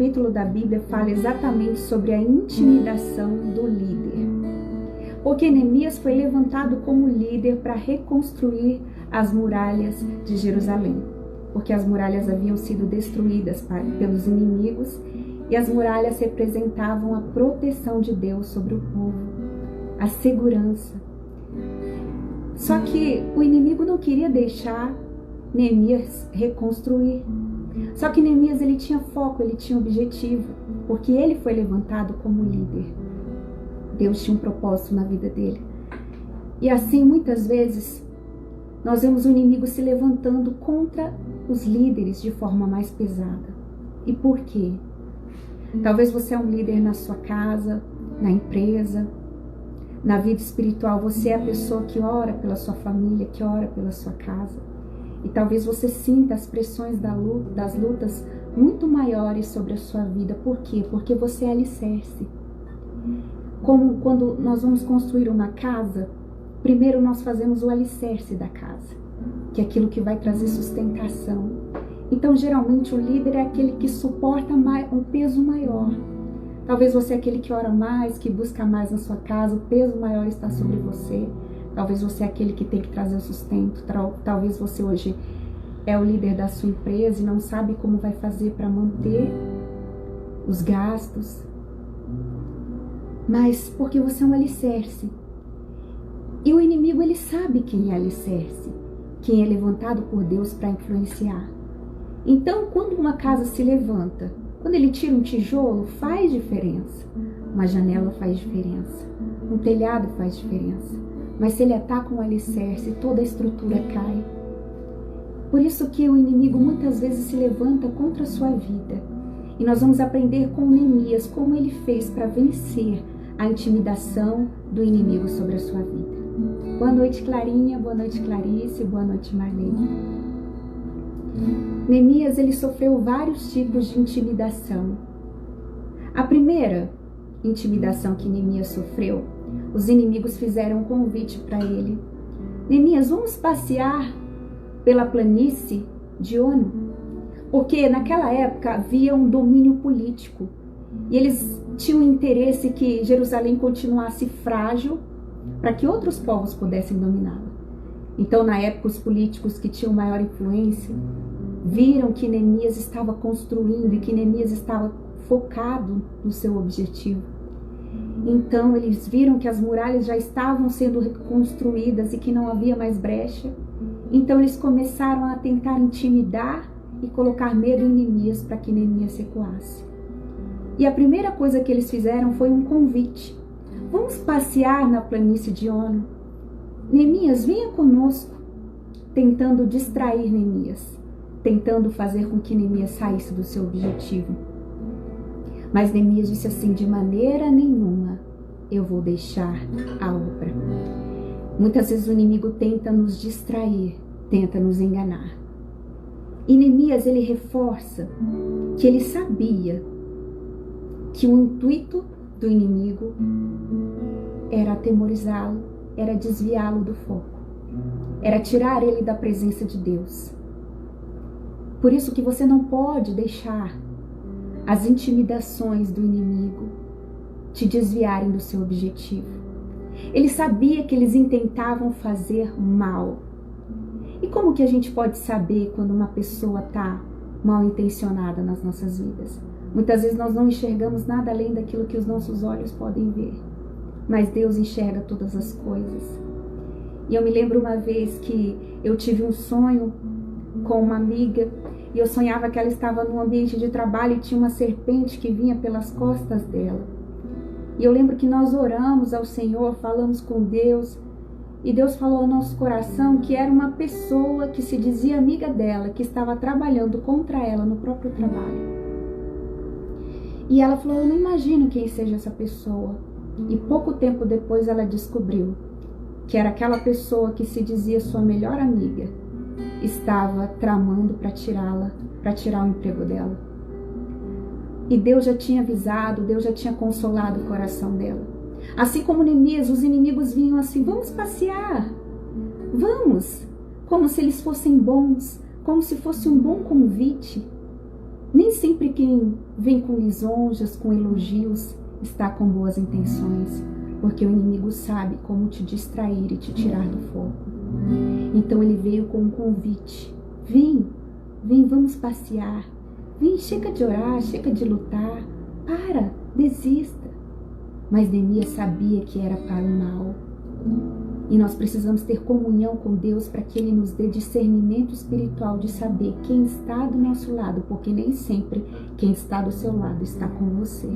capítulo da Bíblia fala exatamente sobre a intimidação do líder. Porque Neemias foi levantado como líder para reconstruir as muralhas de Jerusalém. Porque as muralhas haviam sido destruídas pelos inimigos e as muralhas representavam a proteção de Deus sobre o povo, a segurança. Só que o inimigo não queria deixar Neemias reconstruir. Só que Neemias ele tinha foco, ele tinha objetivo, porque ele foi levantado como líder. Deus tinha um propósito na vida dele. E assim, muitas vezes, nós vemos o inimigo se levantando contra os líderes de forma mais pesada. E por quê? Talvez você é um líder na sua casa, na empresa, na vida espiritual. Você é a pessoa que ora pela sua família, que ora pela sua casa. E talvez você sinta as pressões das lutas muito maiores sobre a sua vida. Por quê? Porque você é alicerce. Como quando nós vamos construir uma casa, primeiro nós fazemos o alicerce da casa, que é aquilo que vai trazer sustentação. Então, geralmente, o líder é aquele que suporta um peso maior. Talvez você é aquele que ora mais, que busca mais na sua casa, o peso maior está sobre você. Talvez você é aquele que tem que trazer o sustento. Talvez você hoje é o líder da sua empresa e não sabe como vai fazer para manter os gastos. Mas porque você é um alicerce. E o inimigo, ele sabe quem é alicerce, quem é levantado por Deus para influenciar. Então, quando uma casa se levanta, quando ele tira um tijolo, faz diferença. Uma janela faz diferença. Um telhado faz diferença. Mas se ele ataca um alicerce, toda a estrutura cai. Por isso que o inimigo muitas vezes se levanta contra a sua vida. E nós vamos aprender com Neemias como ele fez para vencer a intimidação do inimigo sobre a sua vida. Boa noite, Clarinha. Boa noite, Clarice. Boa noite, Marlene. Neemias, ele sofreu vários tipos de intimidação. A primeira intimidação que Neemias sofreu, os inimigos fizeram um convite para ele. Neemias, vamos passear pela planície de Ono? Porque naquela época havia um domínio político e eles tinham interesse que Jerusalém continuasse frágil para que outros povos pudessem dominá-la. Então, na época, os políticos que tinham maior influência viram que Neemias estava construindo e que Neemias estava focado no seu objetivo. Então, eles viram que as muralhas já estavam sendo reconstruídas e que não havia mais brecha. Então, eles começaram a tentar intimidar e colocar medo em Neemias para que Neemias recuasse. E a primeira coisa que eles fizeram foi um convite. Vamos passear na planície de Ono. Neemias, venha conosco. Tentando distrair Neemias, tentando fazer com que Neemias saísse do seu objetivo. Mas Neemias disse assim: de maneira nenhuma eu vou deixar a obra. Muitas vezes o inimigo tenta nos distrair, tenta nos enganar. E Neemias, ele reforça que ele sabia que o intuito do inimigo era atemorizá-lo, era desviá-lo do foco, era tirar ele da presença de Deus. Por isso que você não pode deixar as intimidações do inimigo te desviarem do seu objetivo. Ele sabia que eles intentavam fazer mal. E como que a gente pode saber quando uma pessoa está mal intencionada nas nossas vidas? Muitas vezes nós não enxergamos nada além daquilo que os nossos olhos podem ver. Mas Deus enxerga todas as coisas. E eu me lembro uma vez que eu tive um sonho com uma amiga e eu sonhava que ela estava num ambiente de trabalho e tinha uma serpente que vinha pelas costas dela. E eu lembro que nós oramos ao Senhor, falamos com Deus e Deus falou ao nosso coração que era uma pessoa que se dizia amiga dela, que estava trabalhando contra ela no próprio trabalho. E ela falou: eu não imagino quem seja essa pessoa. E pouco tempo depois ela descobriu que era aquela pessoa que se dizia sua melhor amiga, estava tramando para tirá-la, para tirar o emprego dela. E Deus já tinha avisado, Deus já tinha consolado o coração dela. Assim como Neemias, os inimigos vinham assim: vamos passear, vamos, como se eles fossem bons, como se fosse um bom convite. Nem sempre quem vem com lisonjas, com elogios, está com boas intenções, porque o inimigo sabe como te distrair e te tirar do foco. Então ele veio com um convite: vem, vamos passear, vem, chega de orar, chega de lutar, desista. Mas Neemias sabia que era para o mal. E nós precisamos ter comunhão com Deus para que Ele nos dê discernimento espiritual de saber quem está do nosso lado, porque nem sempre quem está do seu lado está com você.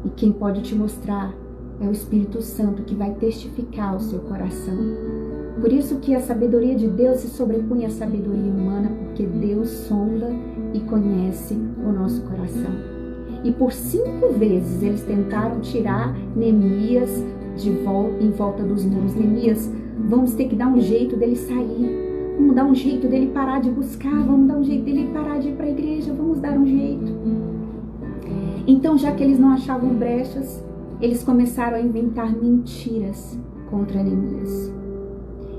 E quem pode te mostrar é o Espírito Santo, que vai testificar o seu coração. Por isso que a sabedoria de Deus se sobrepõe à sabedoria humana, porque Deus sonda e conhece o nosso coração. E por 5 vezes eles tentaram tirar Neemias em volta dos muros. Neemias, vamos ter que dar um jeito dele sair, vamos dar um jeito dele parar de buscar, vamos dar um jeito dele parar de ir para a igreja, vamos dar um jeito. Então, já que eles não achavam brechas, eles começaram a inventar mentiras contra Neemias.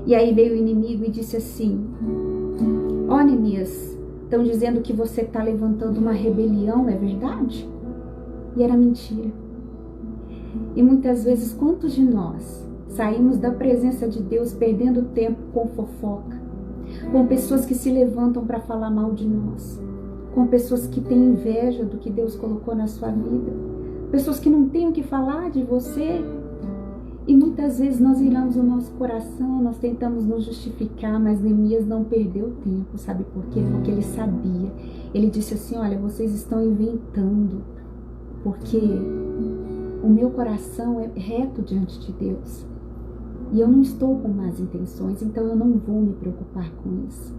E aí veio o inimigo e disse assim: ó, Neemias, estão dizendo que você está levantando uma rebelião, é verdade? E era mentira. E muitas vezes, quantos de nós saímos da presença de Deus perdendo tempo com fofoca, com pessoas que se levantam para falar mal de nós, com pessoas que têm inveja do que Deus colocou na sua vida, pessoas que não têm o que falar de você. E muitas vezes nós iramos o nosso coração, nós tentamos nos justificar, mas Neemias não perdeu tempo, sabe por quê? Porque ele sabia. Ele disse assim: olha, vocês estão inventando, porque o meu coração é reto diante de Deus. E eu não estou com más intenções, então eu não vou me preocupar com isso.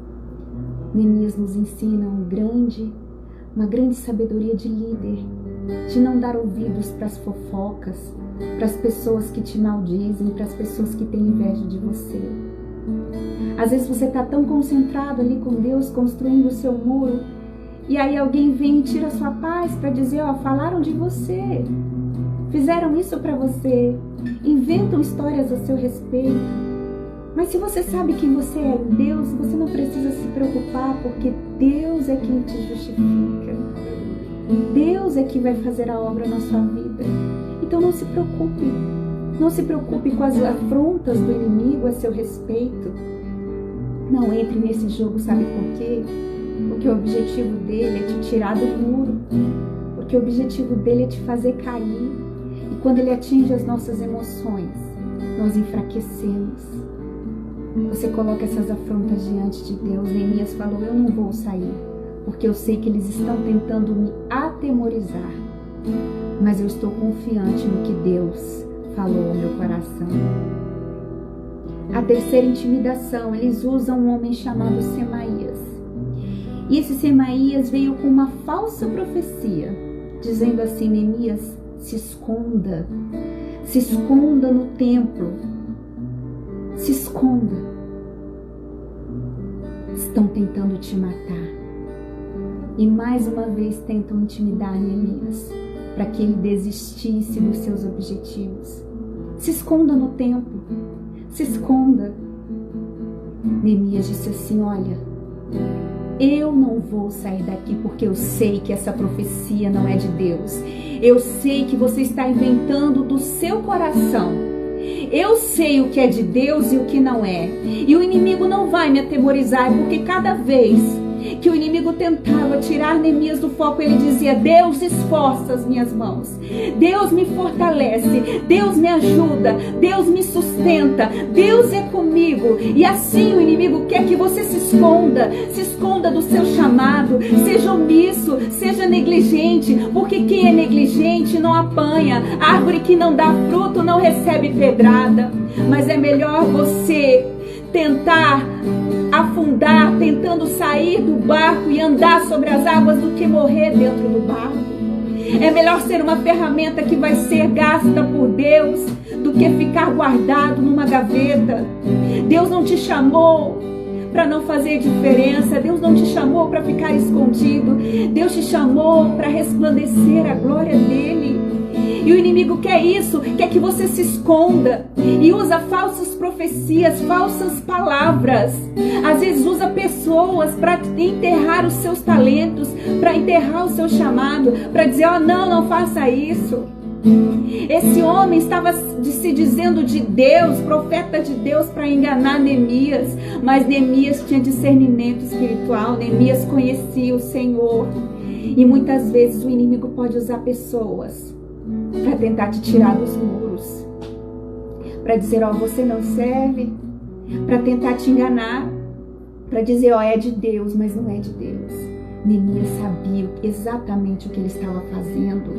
Neemias nos ensina uma grande sabedoria de líder, de não dar ouvidos para as fofocas, para as pessoas que te maldizem, para as pessoas que têm inveja de você. Às vezes você está tão concentrado ali com Deus, construindo o seu muro, e aí alguém vem e tira a sua paz para dizer: ó, falaram de você, fizeram isso para você, inventam histórias a seu respeito. Mas se você sabe quem você é em Deus, você não precisa se preocupar, porque Deus é quem te justifica. Deus é quem vai fazer a obra na sua vida. Então não se preocupe. Não se preocupe com as afrontas do inimigo a seu respeito. Não entre nesse jogo, sabe por quê? Porque o objetivo dele é te tirar do muro. Porque o objetivo dele é te fazer cair. E quando ele atinge as nossas emoções, nós enfraquecemos. Você coloca essas afrontas diante de Deus. Neemias falou: eu não vou sair, porque eu sei que eles estão tentando me atemorizar, mas eu estou confiante no que Deus falou ao meu coração. A terceira intimidação, eles usam um homem chamado Semaías. E esse Semaías veio com uma falsa profecia, dizendo assim: Neemias, se esconda no templo, se esconda. Estão tentando te matar. E mais uma vez tentam intimidar Neemias, para que ele desistisse dos seus objetivos. Se esconda no templo, se esconda. Neemias disse assim: olha, eu não vou sair daqui, porque eu sei que essa profecia não é de Deus. Eu sei que você está inventando do seu coração. Eu sei o que é de Deus e o que não é. E o inimigo não vai me atemorizar, porque cada vez que o inimigo tentava tirar Neemias do foco, ele dizia: Deus esforça as minhas mãos, Deus me fortalece, Deus me ajuda, Deus me sustenta, Deus é comigo. E assim o inimigo quer que você se esconda do seu chamado, seja omisso, seja negligente, porque quem é negligente não apanha, árvore que não dá fruto não recebe pedrada. Mas é melhor você tentar afundar, tentando sair do barco e andar sobre as águas, do que morrer dentro do barco. É melhor ser uma ferramenta que vai ser gasta por Deus do que ficar guardado numa gaveta. Deus não te chamou para não fazer diferença. Deus não te chamou para ficar escondido. Deus te chamou para resplandecer a glória dele. E o inimigo quer isso, quer que você se esconda. E usa falsas profecias, falsas palavras. Às vezes usa pessoas para enterrar os seus talentos, para enterrar o seu chamado, para dizer, ó, não faça isso. Esse homem estava se dizendo de Deus, profeta de Deus, para enganar Neemias. Mas Neemias tinha discernimento espiritual, Neemias conhecia o Senhor. E muitas vezes o inimigo pode usar pessoas para tentar te tirar dos muros, para dizer, ó, você não serve, para tentar te enganar, para dizer, ó, é de Deus, mas não é de Deus. Neemias sabia exatamente o que ele estava fazendo.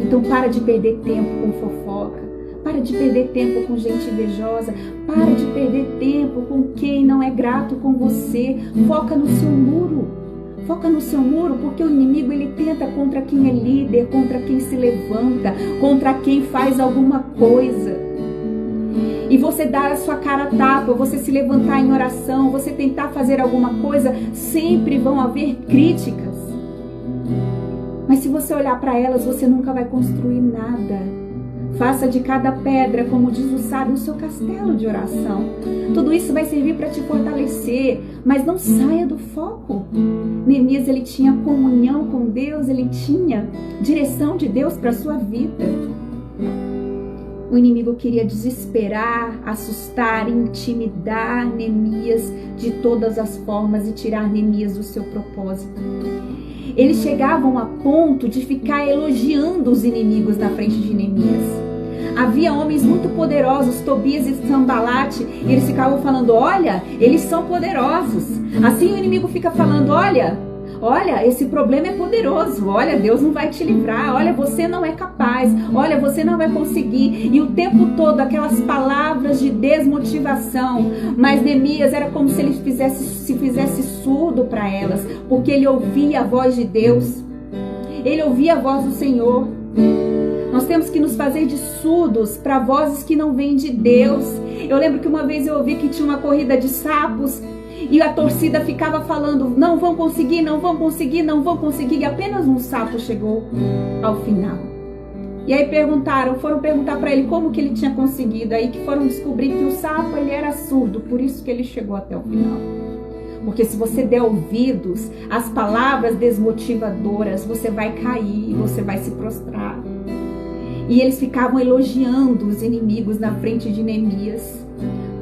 Então para de perder tempo com fofoca, para de perder tempo com gente invejosa, para de perder tempo com quem não é grato com você. Foca no seu muro, foca no seu muro, porque o inimigo ele tenta contra quem é líder, contra quem se levanta, contra quem faz alguma coisa. E você dar a sua cara a tapa, você se levantar em oração, você tentar fazer alguma coisa, sempre vão haver críticas. Mas se você olhar para elas, você nunca vai construir nada. Faça de cada pedra, como diz o sábio, o seu castelo de oração. Tudo isso vai servir para te fortalecer, mas não saia do foco. Neemias, ele tinha comunhão com Deus, ele tinha direção de Deus para a sua vida. O inimigo queria desesperar, assustar, intimidar Neemias de todas as formas e tirar Neemias do seu propósito. Eles chegavam a ponto de ficar elogiando os inimigos na frente de Neemias. Havia homens muito poderosos, Tobias e Sambalate, e eles ficavam falando, olha, eles são poderosos. Assim o inimigo fica falando, olha, esse problema é poderoso, olha, Deus não vai te livrar, olha, você não é capaz, olha, você não vai conseguir. E o tempo todo aquelas palavras de desmotivação. Mas Neemias era como se ele se fizesse surdo para elas, porque ele ouvia a voz de Deus, ele ouvia a voz do Senhor. Nós temos que nos fazer de surdos para vozes que não vêm de Deus. Eu lembro que uma vez eu ouvi que tinha uma corrida de sapos, e a torcida ficava falando, não vão conseguir, não vão conseguir, não vão conseguir. E apenas um sapo chegou ao final. E aí foram perguntar para ele como que ele tinha conseguido. Aí que foram descobrir que o sapo, ele era surdo, por isso que ele chegou até o final. Porque se você der ouvidos às palavras desmotivadoras, você vai cair, você vai se prostrar. E eles ficavam elogiando os inimigos na frente de Neemias.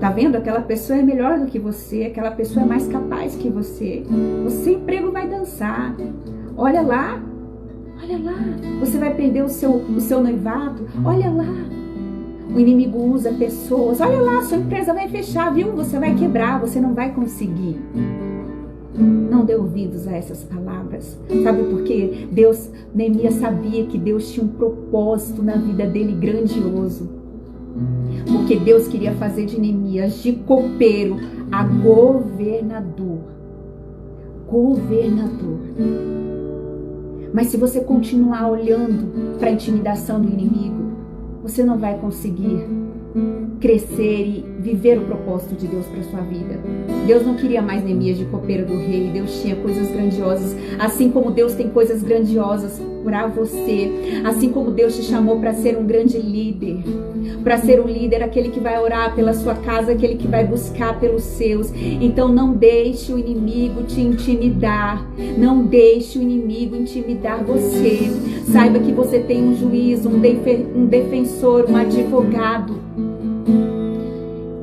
Tá vendo? Aquela pessoa é melhor do que você, aquela pessoa é mais capaz que você. O seu emprego vai dançar. Olha lá, você vai perder o seu noivado. Olha lá. O inimigo usa pessoas. Olha lá, sua empresa vai fechar, viu? Você vai quebrar, você não vai conseguir. Não dê ouvidos a essas palavras. Sabe por quê? Neemias sabia que Deus tinha um propósito na vida dele grandioso. Porque Deus queria fazer de Neemias, de copeiro, a governador. Mas se você continuar olhando para a intimidação do inimigo, você não vai conseguir crescer e viver o propósito de Deus para sua vida. Deus não queria mais Neemias de copeiro do rei. Deus tinha coisas grandiosas, assim como Deus tem coisas grandiosas para você, assim como Deus te chamou para ser um grande líder, para ser um líder, aquele que vai orar pela sua casa, aquele que vai buscar pelos seus. Então não deixe o inimigo te intimidar, não deixe o inimigo intimidar você. Saiba que você tem um juiz, um defensor, um advogado.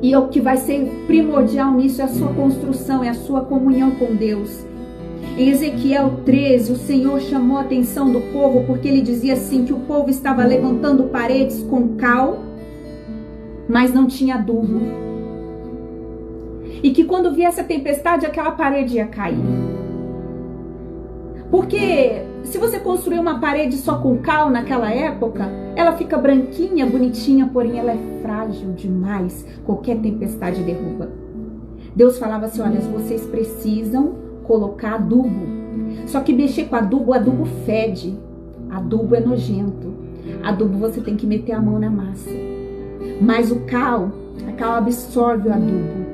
E o que vai ser primordial nisso é a sua construção, é a sua comunhão com Deus. Em Ezequiel 13, o Senhor chamou a atenção do povo porque ele dizia assim que o povo estava levantando paredes com cal, mas não tinha adubo. E que quando viesse a tempestade, aquela parede ia cair. Porque se você construir uma parede só com cal naquela época, ela fica branquinha, bonitinha, porém ela é frágil demais. Qualquer tempestade derruba. Deus falava assim, olha, vocês precisam colocar adubo. Só que mexer com adubo fede. Adubo é nojento. Adubo você tem que meter a mão na massa. Mas a cal absorve o adubo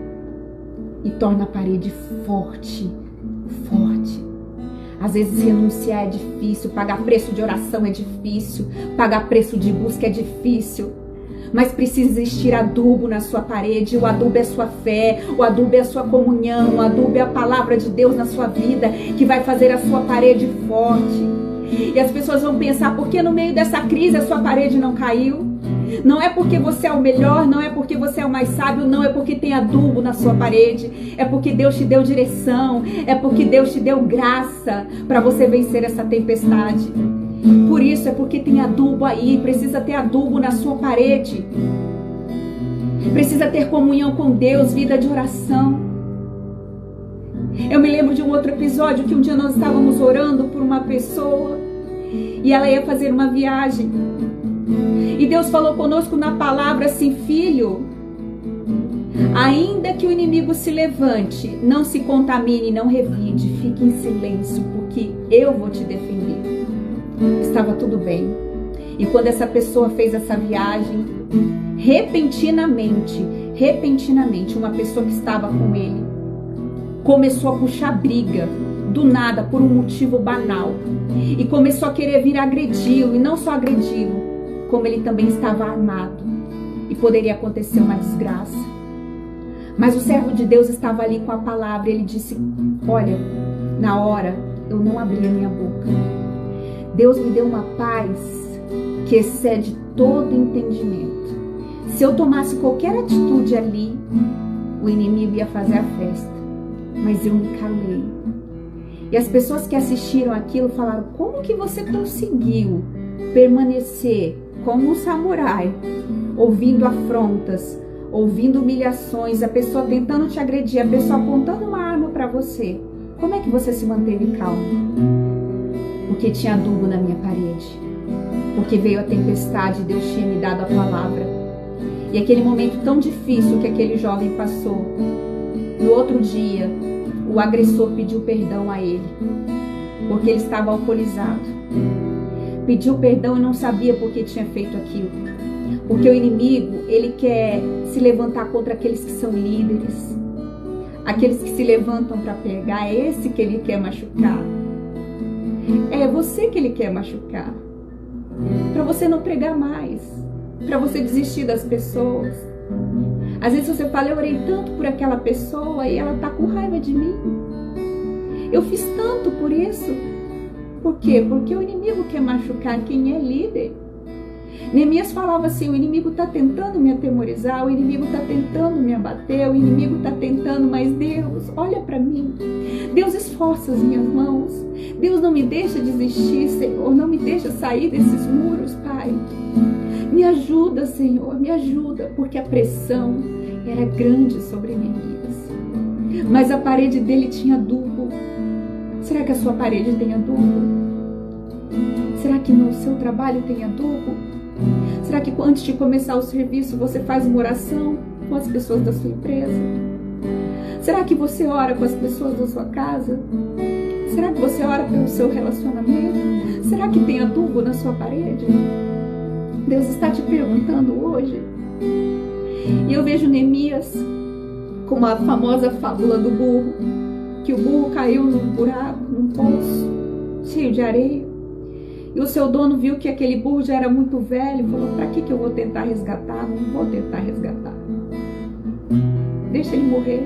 e torna a parede forte. Às vezes renunciar é difícil, pagar preço de oração é difícil, pagar preço de busca é difícil. Mas precisa existir adubo na sua parede. O adubo é a sua fé, o adubo é a sua comunhão, o adubo é a palavra de Deus na sua vida, que vai fazer a sua parede forte. E as pessoas vão pensar, por que no meio dessa crise a sua parede não caiu? Não é porque você é o melhor, não é porque você é o mais sábio, não é porque tem adubo na sua parede, é porque Deus te deu direção, é porque Deus te deu graça para você vencer essa tempestade. Por isso, é porque tem adubo aí, precisa ter adubo na sua parede, precisa ter comunhão com Deus, vida de oração. Eu me lembro de um outro episódio que um dia nós estávamos orando por uma pessoa e ela ia fazer uma viagem. E Deus falou conosco na palavra assim: filho, ainda que o inimigo se levante, não se contamine, não revide, fique em silêncio, porque eu vou te defender. Estava tudo bem. E quando essa pessoa fez essa viagem, repentinamente, uma pessoa que estava com ele começou a puxar briga, do nada, por um motivo banal. E começou a querer vir agredi-lo, e não só agredi-lo, como ele também estava armado e poderia acontecer uma desgraça. Mas o servo de Deus estava ali com a palavra. Ele disse: olha, na hora eu não abri a minha boca. Deus me deu uma paz que excede todo entendimento. Se eu tomasse qualquer atitude ali, o inimigo ia fazer a festa. Mas eu me calei. E as pessoas que assistiram aquilo falaram: como que você conseguiu permanecer como um samurai, ouvindo afrontas, ouvindo humilhações, a pessoa tentando te agredir, a pessoa apontando uma arma para você? Como é que você se manteve calmo? Porque tinha adubo na minha parede, porque veio a tempestade e Deus tinha me dado a palavra. E aquele momento tão difícil que aquele jovem passou, no outro dia o agressor pediu perdão a ele, porque ele estava alcoolizado. Pediu perdão e não sabia por que tinha feito aquilo. Porque o inimigo, ele quer se levantar contra aqueles que são líderes, aqueles que se levantam para pegar. É esse que ele quer machucar. É você que ele quer machucar, para você não pregar mais, para você desistir das pessoas. Às vezes você fala: eu orei tanto por aquela pessoa e ela tá com raiva de mim. Eu fiz tanto por isso. Por quê? Porque o inimigo quer machucar quem é líder. Neemias falava assim: o inimigo está tentando me atemorizar, o inimigo está tentando me abater, o inimigo está tentando, mas Deus, olha para mim. Deus esforça as minhas mãos. Deus não me deixa desistir, Senhor, não me deixa sair desses muros, Pai. Me ajuda, Senhor, me ajuda, porque a pressão era grande sobre Neemias. Mas a parede dele tinha adubo. Será que a sua parede tem adubo? Será que no seu trabalho tem adubo? Será que antes de começar o serviço você faz uma oração com as pessoas da sua empresa? Será que você ora com as pessoas da sua casa? Será que você ora pelo seu relacionamento? Será que tem adubo na sua parede? Deus está te perguntando hoje. E eu vejo Neemias como a famosa fábula do burro, que o burro caiu num buraco, num poço cheio de areia, e o seu dono viu que aquele burro já era muito velho e falou: para que eu vou tentar resgatar? Não vou tentar resgatar, deixa ele morrer.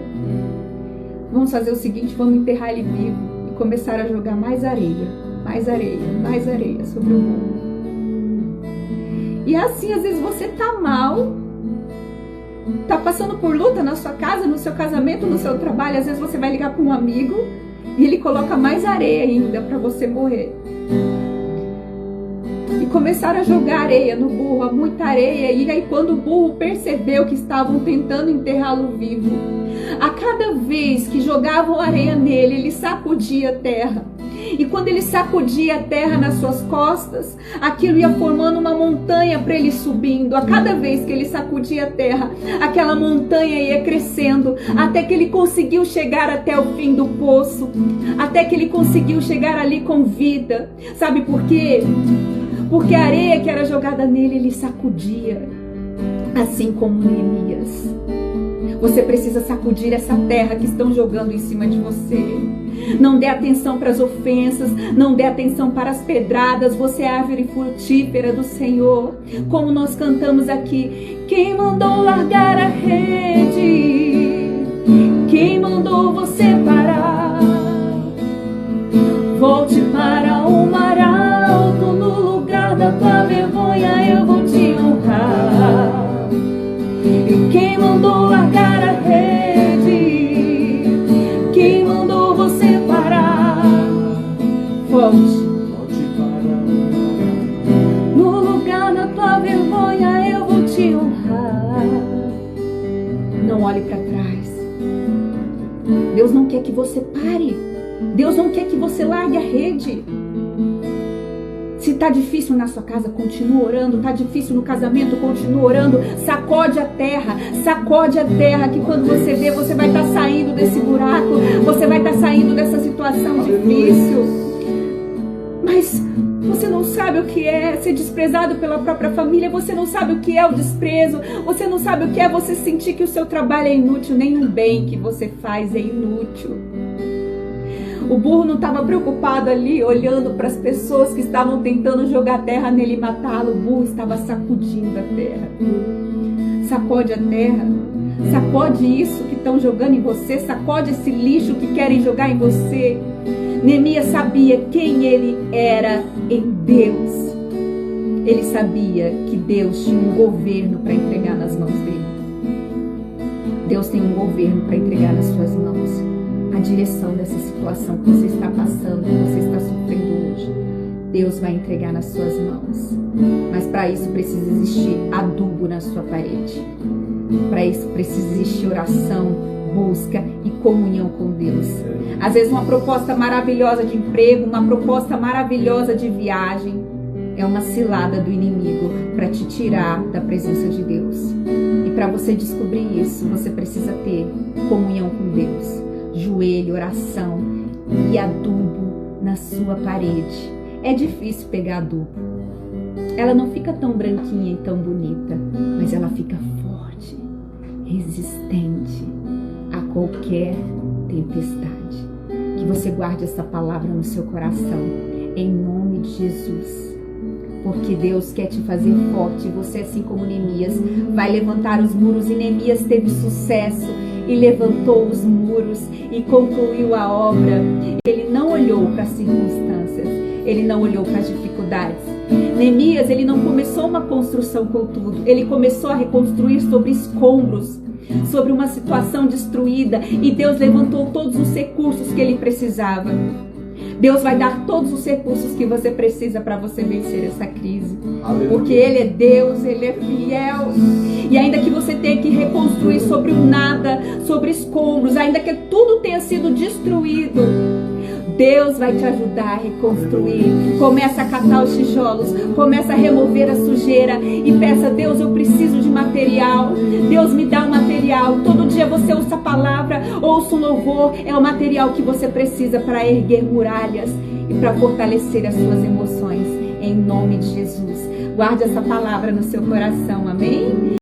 Vamos fazer o seguinte, vamos enterrar ele vivo. E começar a jogar mais areia, mais areia, mais areia sobre o burro. E assim, às vezes você tá mal, tá passando por luta na sua casa, no seu casamento, no seu trabalho. Às vezes você vai ligar para um amigo e ele coloca mais areia ainda para você morrer. E começaram a jogar areia no burro, muita areia. E aí quando o burro percebeu que estavam tentando enterrá-lo vivo, a cada vez que jogavam areia nele, ele sacudia a terra. E quando ele sacudia a terra nas suas costas, aquilo ia formando uma montanha para ele subindo. A cada vez que ele sacudia a terra, aquela montanha ia crescendo, até que ele conseguiu chegar até o fim do poço, até que ele conseguiu chegar ali com vida. Sabe por quê? Porque a areia que era jogada nele, ele sacudia, assim como Neemias. Você precisa sacudir essa terra que estão jogando em cima de você. Não dê atenção para as ofensas, não dê atenção para as pedradas. Você é a árvore frutífera do Senhor. Como nós cantamos aqui, quem mandou largar a rede? Quem mandou você parar? Volte para o mar alto, no lugar da tua vergonha eu vou te honrar. E quem mandou largar a rede? Quem mandou você parar? Volte para no lugar da tua vergonha eu vou te honrar. Não olhe para trás. Deus não quer que você pare. Deus não quer que você largue a rede. Se está difícil na sua casa, continua orando. Está difícil no casamento, continua orando. Sacode a terra, que quando você vê, você vai estar saindo desse buraco, você vai estar saindo dessa situação difícil. Mas você não sabe o que é ser desprezado pela própria família, você não sabe o que é o desprezo, você não sabe o que é você sentir que o seu trabalho é inútil, nem o bem que você faz é inútil. O burro não estava preocupado ali, olhando para as pessoas que estavam tentando jogar terra nele e matá-lo. O burro estava sacudindo a terra. Sacode a terra. Sacode isso que estão jogando em você. Sacode esse lixo que querem jogar em você. Neemias sabia quem ele era em Deus. Ele sabia que Deus tinha um governo para entregar nas mãos dele. Deus tem um governo para entregar nas suas mãos. A direção dessa situação que você está passando, que você está sofrendo hoje, Deus vai entregar nas suas mãos. Mas para isso precisa existir adubo na sua parede. Para isso precisa existir oração, busca e comunhão com Deus. Às vezes uma proposta maravilhosa de emprego, uma proposta maravilhosa de viagem, é uma cilada do inimigo para te tirar da presença de Deus. E para você descobrir isso, você precisa ter comunhão com Deus. Joelho, oração e adubo na sua parede. É difícil pegar adubo. Ela não fica tão branquinha e tão bonita, mas ela fica forte, resistente a qualquer tempestade. Que você guarde essa palavra no seu coração, em nome de Jesus. Porque Deus quer te fazer forte. Você, assim como Neemias, vai levantar os muros. E Neemias teve sucesso e levantou os muros e concluiu a obra. Ele não olhou para as circunstâncias, ele não olhou para as dificuldades. Neemias, ele não começou uma construção com tudo, ele começou a reconstruir sobre escombros, sobre uma situação destruída, e Deus levantou todos os recursos que ele precisava. Deus vai dar todos os recursos que você precisa para você vencer essa crise. Aleluia. Porque Ele é Deus, Ele é fiel. E ainda que você tenha que reconstruir sobre o nada, sobre escombros, ainda que tudo tenha sido destruído, Deus vai te ajudar a reconstruir. Começa a catar os tijolos, começa a remover a sujeira e peça: Deus, eu preciso de material. Deus, me dá um material. Todo dia você ouça a palavra, ouça um louvor. É o material que você precisa para erguer muralhas e para fortalecer as suas emoções. Em nome de Jesus. Guarde essa palavra no seu coração. Amém?